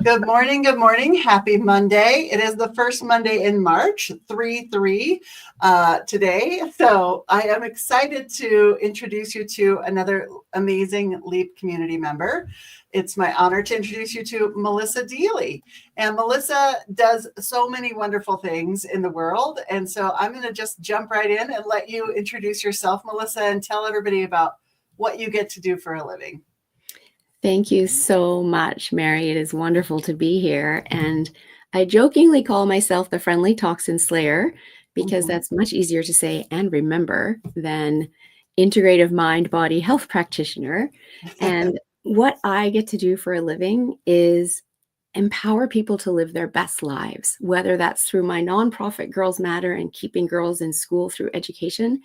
Good morning. Good morning. Happy Monday. It is the first Monday in March, 3/3 today. So I am excited to introduce you to another amazing LEAP community member. It's my honor to introduce you to Melissa Deely. And Melissa does so many wonderful things in the world. And so I'm going to just jump right in and let you introduce yourself, Melissa, and tell everybody about what you get to do for a living. Thank you so much, Mary. It is wonderful to be here. And I jokingly call myself the friendly toxin slayer because that's much easier to say and remember than integrative mind body health practitioner. And what I get to do for a living is empower people to live their best lives, whether that's through my nonprofit Girls Matter and keeping girls in school through education,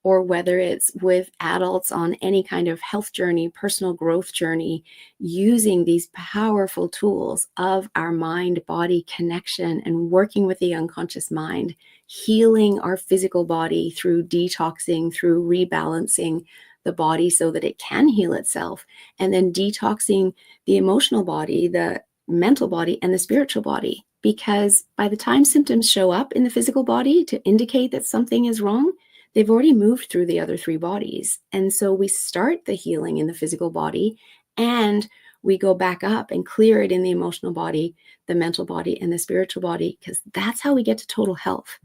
or whether it's with adults on any kind of health journey, personal growth journey, using these powerful tools of our mind-body connection and working with the unconscious mind, healing our physical body through detoxing, through rebalancing the body so that it can heal itself, and then detoxing the emotional body, the mental body, and the spiritual body. Because by the time symptoms show up in the physical body to indicate that something is wrong, they've already moved through the other three bodies. And so we start the healing in the physical body and we go back up and clear it in the emotional body, the mental body, and the spiritual body, because that's how we get to total health.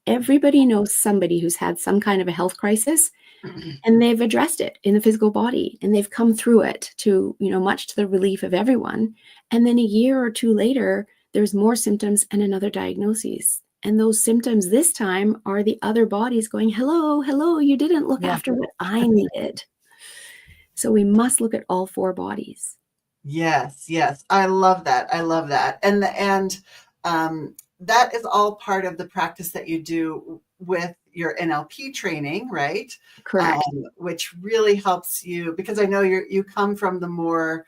Everybody knows somebody who's had some kind of a health crisis and they've addressed it in the physical body and they've come through it to, much to the relief of everyone. And then a year or two later, there's more symptoms and another diagnosis. And those symptoms this time are the other bodies going, hello, you didn't look after what I needed. So we must look at all four bodies. Yes. I love that. And that is all part of the practice that you do with your NLP training, right? Correct. Which really helps you, because I know you come from the more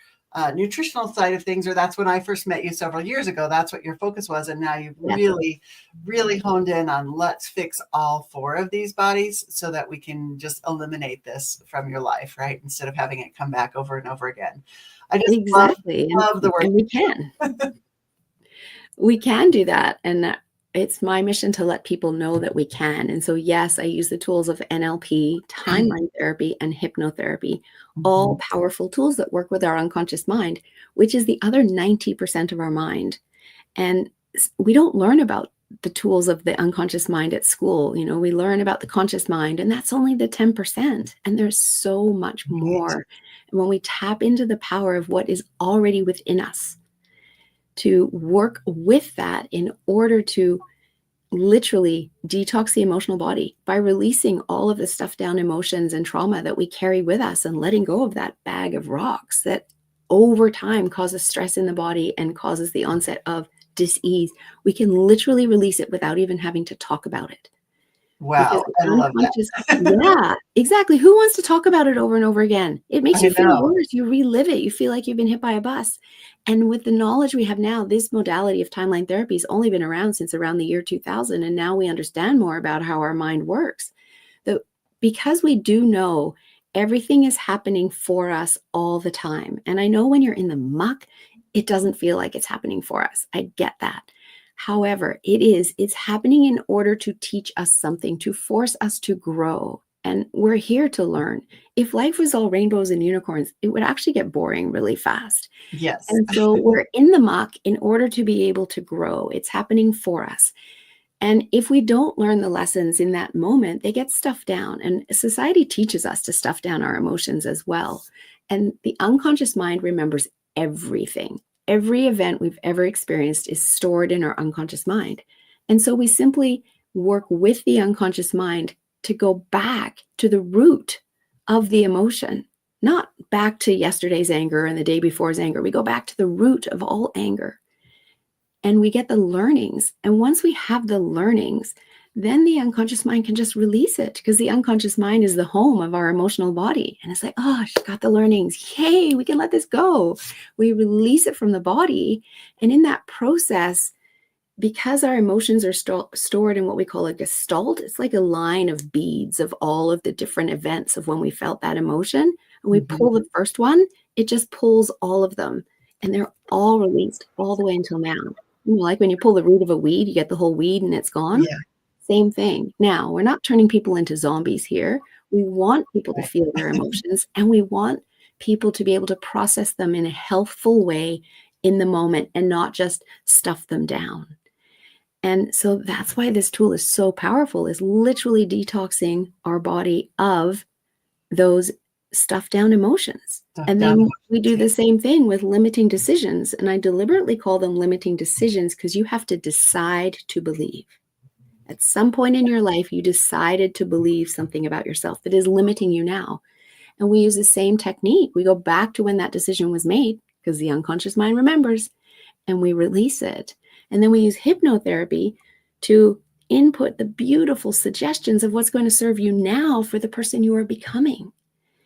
nutritional side of things, or that's when I first met you several years ago. That's what your focus was. And now you've really honed in on let's fix all four of these bodies so that we can just eliminate this from your life, right? Instead of having it come back over and over again. I just love the word. And we can. We can do that. And it's my mission to let people know that we can. And so, yes, I use the tools of NLP, timeline therapy, and hypnotherapy, all powerful tools that work with our unconscious mind, which is the other 90% of our mind. And we don't learn about the tools of the unconscious mind at school. We learn about the conscious mind, and that's only the 10%. And there's so much more. And when we tap into the power of what is already within us, to work with that in order to literally detox the emotional body by releasing all of the stuffed down emotions and trauma that we carry with us and letting go of that bag of rocks that over time causes stress in the body and causes the onset of dis-ease. We can literally release it without even having to talk about it. Wow, I love that. Yeah, exactly. Who wants to talk about it over and over again? It makes you feel worse. You relive it. You feel like you've been hit by a bus. And with the knowledge we have now, this modality of timeline therapy has only been around since around the year 2000. And now we understand more about how our mind works. Because we do know everything is happening for us all the time. And I know when you're in the muck, it doesn't feel like it's happening for us. I get that. However, it's happening in order to teach us something, to force us to grow. And we're here to learn. If life was all rainbows and unicorns, it would actually get boring really fast. Yes. And so we're in the muck in order to be able to grow. It's happening for us. And if we don't learn the lessons in that moment, they get stuffed down. And society teaches us to stuff down our emotions as well. And the unconscious mind remembers everything. Every event we've ever experienced is stored in our unconscious mind. And so we simply work with the unconscious mind to go back to the root of the emotion, not back to yesterday's anger and the day before's anger. We go back to the root of all anger and we get the learnings. And once we have the learnings, then the unconscious mind can just release it, because the unconscious mind is the home of our emotional body. And it's like, oh, she got the learnings. Yay, we can let this go. We release it from the body. And in that process, because our emotions are stored in what we call a gestalt, it's like a line of beads of all of the different events of when we felt that emotion. And we pull the first one, it just pulls all of them and they're all released all the way until now. Like when you pull the root of a weed, you get the whole weed and it's gone. Yeah. Same thing. Now, we're not turning people into zombies here. We want people to Right. feel their emotions, and we want people to be able to process them in a healthful way in the moment and not just stuff them down. And so that's why this tool is so powerful, is literally detoxing our body of those stuffed down emotions. Stuff And down then we do emotions. the same thing with limiting decisions. And I deliberately call them limiting decisions because you have to decide to believe. At some point in your life, you decided to believe something about yourself that is limiting you now. And we use the same technique. We go back to when that decision was made because the unconscious mind remembers, and we release it. And then we use hypnotherapy to input the beautiful suggestions of what's going to serve you now for the person you are becoming.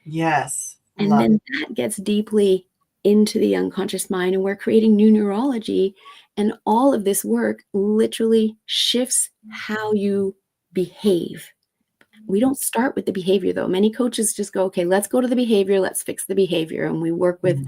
Yes. And Love then that gets deeply into the unconscious mind, and we're creating new neurology. And all of this work literally shifts how you behave. We don't start with the behavior, though. Many coaches just go, okay, let's go to the behavior, let's fix the behavior. And we work it. with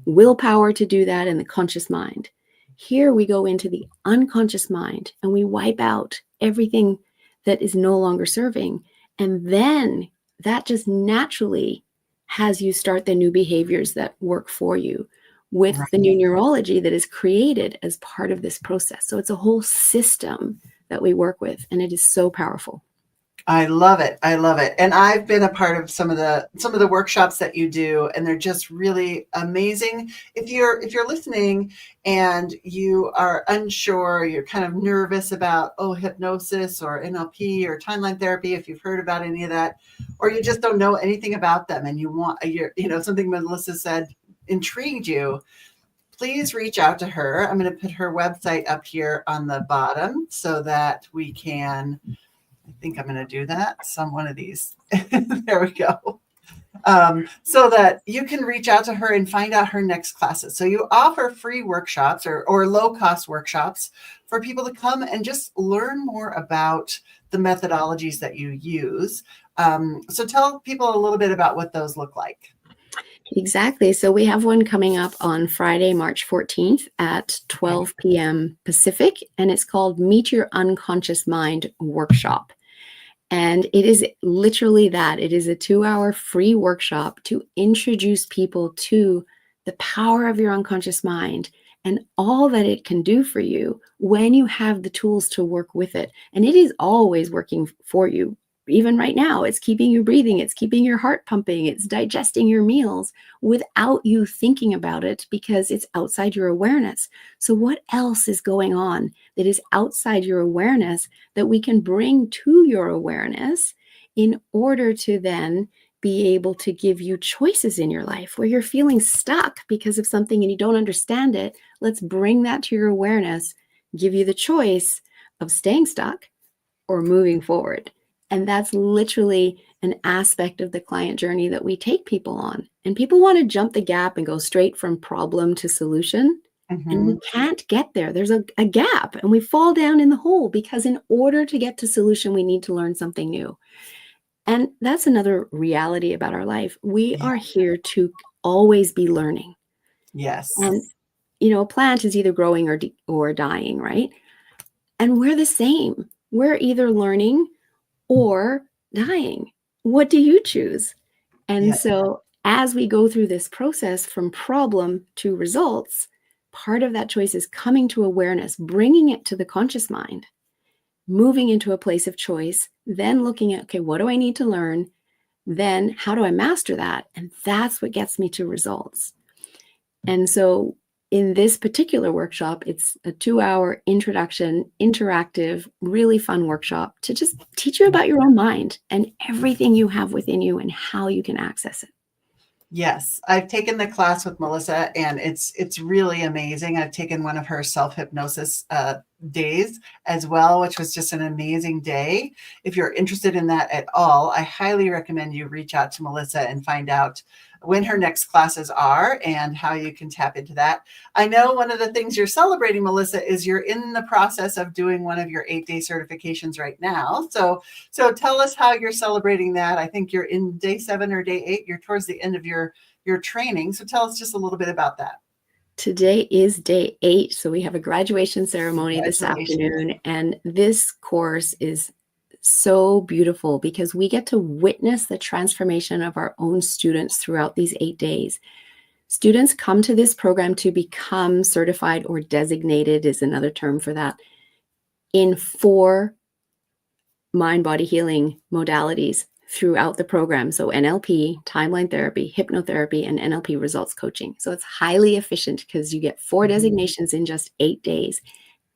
willpower to do that and the conscious mind. Here we go into the unconscious mind and we wipe out everything that is no longer serving. And then that just naturally has you start the new behaviors that work for you with Right. the new neurology that is created as part of this process. So it's a whole system that we work with, and it is so powerful. I love it. I love it. And I've been a part of some of the workshops that you do, and they're just really amazing. If you're listening and you are unsure, you're kind of nervous about hypnosis or NLP or timeline therapy, if you've heard about any of that, or you just don't know anything about them and something Melissa said intrigued you, please reach out to her. I'm going to put her website up here on the bottom so that we can. I think I'm going to do that. One of these. There we go. So that you can reach out to her and find out her next classes. So you offer free workshops or low cost workshops for people to come and just learn more about the methodologies that you use. So tell people a little bit about what those look like. Exactly. So we have one coming up on Friday, March 14th at 12 p.m. Pacific, and it's called Meet Your Unconscious Mind Workshop. And it is literally that. It is a 2-hour free workshop to introduce people to the power of your unconscious mind and all that it can do for you when you have the tools to work with it. And it is always working for you. Even right now, it's keeping you breathing, it's keeping your heart pumping, it's digesting your meals without you thinking about it because it's outside your awareness. So what else is going on that is outside your awareness that we can bring to your awareness in order to then be able to give you choices in your life where you're feeling stuck because of something and you don't understand it? Let's bring that to your awareness, give you the choice of staying stuck or moving forward. And that's literally an aspect of the client journey that we take people on. And people want to jump the gap and go straight from problem to solution. And we can't get there. There's a gap and we fall down in the hole because in order to get to solution, we need to learn something new. And that's another reality about our life. We are here to always be learning. Yes. And, a plant is either growing or dying, right? And we're the same. We're either learning or dying. What do you choose? And so as we go through this process from problem to results, part of that choice is coming to awareness, bringing it to the conscious mind, moving into a place of choice, then looking at, okay, what do I need to learn? Then how do I master that? And that's what gets me to results. And so in this particular workshop, it's a 2-hour introduction, interactive, really fun workshop to just teach you about your own mind and everything you have within you and how you can access it. Yes, I've taken the class with Melissa, and it's really amazing. I've taken one of her self-hypnosis days as well, which was just an amazing day. If you're interested in that at all, I highly recommend you reach out to Melissa and find out when her next classes are and how you can tap into that. I know one of the things you're celebrating, Melissa, is you're in the process of doing one of your 8-day certifications right now. So tell us how you're celebrating that. I think you're in day 7 or day 8. You're towards the end of your training. So tell us just a little bit about that. Today is day 8, so we have a graduation ceremony this Congratulations. afternoon, and this course is so beautiful because we get to witness the transformation of our own students throughout these 8 days. Students come to this program to become certified, or designated is another term for that, in 4 mind-body healing modalities throughout the program. So NLP, timeline therapy, hypnotherapy, and NLP results coaching. So it's highly efficient because you get 4 designations in just 8 days.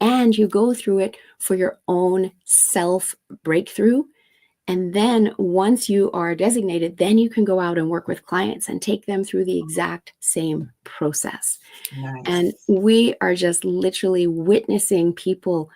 And you go through it for your own self breakthrough. And then once you are designated, then you can go out and work with clients and take them through the exact same process. Nice. And we are just literally witnessing people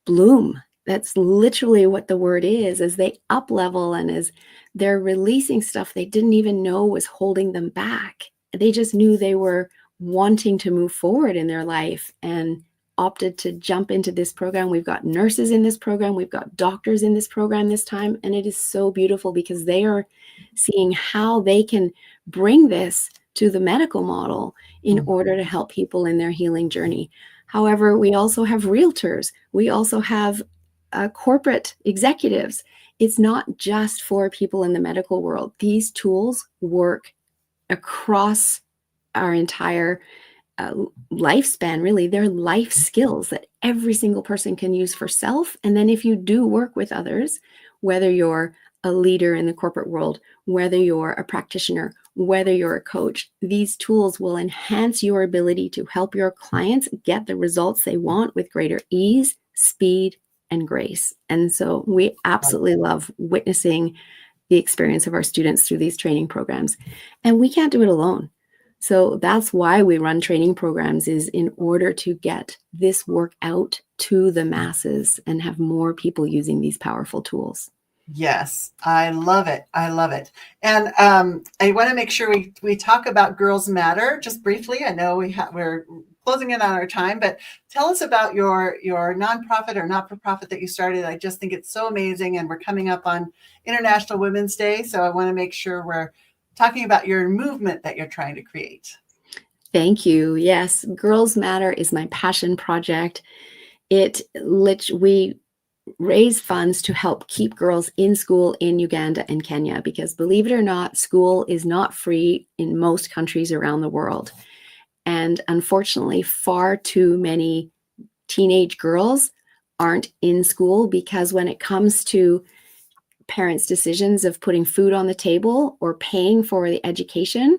bloom. That's literally what the word is, as they up level and as they're releasing stuff they didn't even know was holding them back. They just knew they were wanting to move forward in their life and opted to jump into this program. We've got nurses in this program. We've got doctors in this program this time. And it is so beautiful because they are seeing how they can bring this to the medical model in order to help people in their healing journey. However, we also have realtors. We also have corporate executives. It's not just for people in the medical world. These tools work across our entire lifespan, really. They're life skills that every single person can use for self. And then if you do work with others, whether you're a leader in the corporate world, whether you're a practitioner, whether you're a coach, these tools will enhance your ability to help your clients get the results they want with greater ease, speed, and grace. And so we absolutely love witnessing the experience of our students through these training programs. And we can't do it alone. So that's why we run training programs, is in order to get this work out to the masses and have more people using these powerful tools. Yes, I love it. I love it. And I want to make sure we talk about Girls Matter just briefly. I know we're closing in on our time, but tell us about your nonprofit or not-for-profit that you started. I just think it's so amazing, and we're coming up on International Women's Day, so I want to make sure we're talking about your movement that you're trying to create. Thank you. Yes, Girls Matter is my passion project. We raise funds to help keep girls in school in Uganda and Kenya, because believe it or not, school is not free in most countries around the world. And unfortunately, far too many teenage girls aren't in school, because when it comes to parents' decisions of putting food on the table or paying for the education,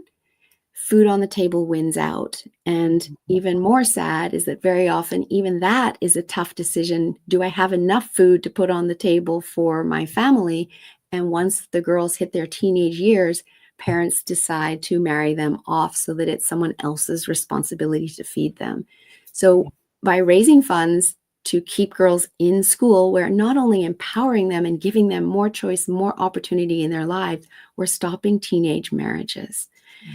food on the table wins out. And even more sad is that very often, even that is a tough decision. Do I have enough food to put on the table for my family? And once the girls hit their teenage years, parents decide to marry them off so that it's someone else's responsibility to feed them. So by raising funds to keep girls in school, we're not only empowering them and giving them more choice, more opportunity in their lives, we're stopping teenage marriages.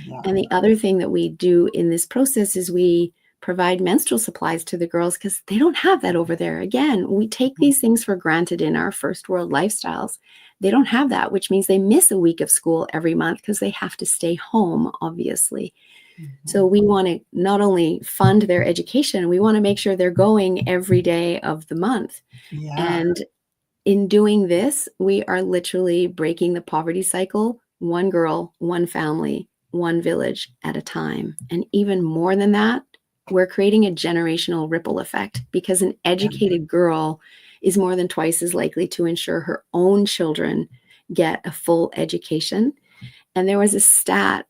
Yeah. And the other thing that we do in this process is we provide menstrual supplies to the girls, because they don't have that over there. Again, we take these things for granted in our first world lifestyles. They don't have that, which means they miss a week of school every month because they have to stay home, obviously. So we want to not only fund their education, we want to make sure they're going every day of the month. Yeah. And in doing this, we are literally breaking the poverty cycle, one girl, one family, one village at a time. And even more than that, we're creating a generational ripple effect, because an educated girl is more than twice as likely to ensure her own children get a full education. And there was a stat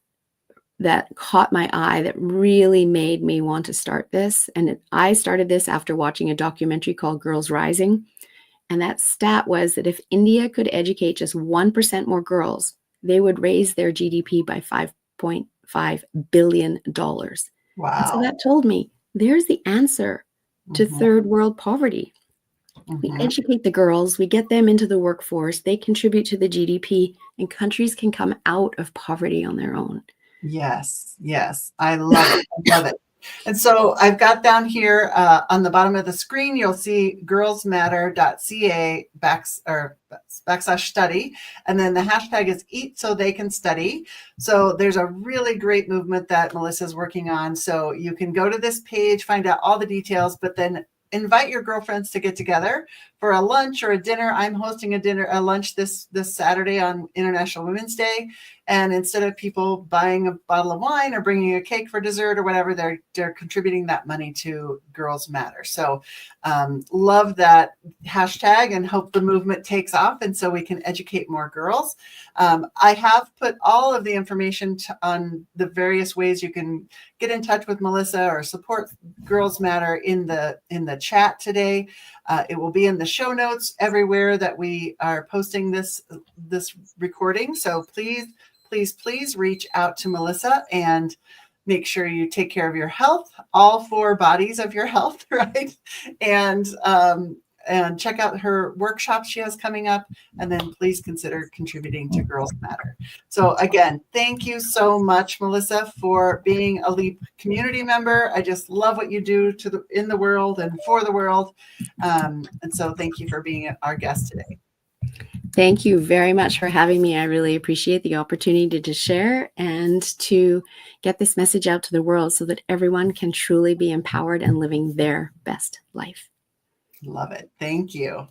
that caught my eye that really made me want to start this. And I started this after watching a documentary called Girls Rising. And that stat was that if India could educate just 1% more girls, they would raise their GDP by $5.5 billion. Wow. And so that told me there's the answer to third world poverty. We educate the girls, we get them into the workforce, they contribute to the GDP, and countries can come out of poverty on their own. Yes, yes. I love it. I love it. And so I've got down here on the bottom of the screen, you'll see girlsmatter.ca backslash study. And then the hashtag is eat so they can study. So there's a really great movement that Melissa's working on. So you can go to this page, find out all the details, but then invite your girlfriends to get together for a lunch or a dinner. I'm hosting a lunch this Saturday on International Women's Day. And instead of people buying a bottle of wine or bringing a cake for dessert or whatever, they're contributing that money to Girls Matter. So love that hashtag and hope the movement takes off. And so we can educate more girls. I have put all of the information on the various ways you can get in touch with Melissa or support Girls Matter in the chat today. It will be in the show notes everywhere that we are posting this recording. So please reach out to Melissa and make sure you take care of your health, all four bodies of your health, right? And check out her workshops she has coming up. And then please consider contributing to Girls Matter. So again, thank you so much, Melissa, for being a LEAP community member. I just love what you do in the world and for the world. And so thank you for being our guest today. Thank you very much for having me. I really appreciate the opportunity to share and to get this message out to the world so that everyone can truly be empowered and living their best life. Love it. Thank you.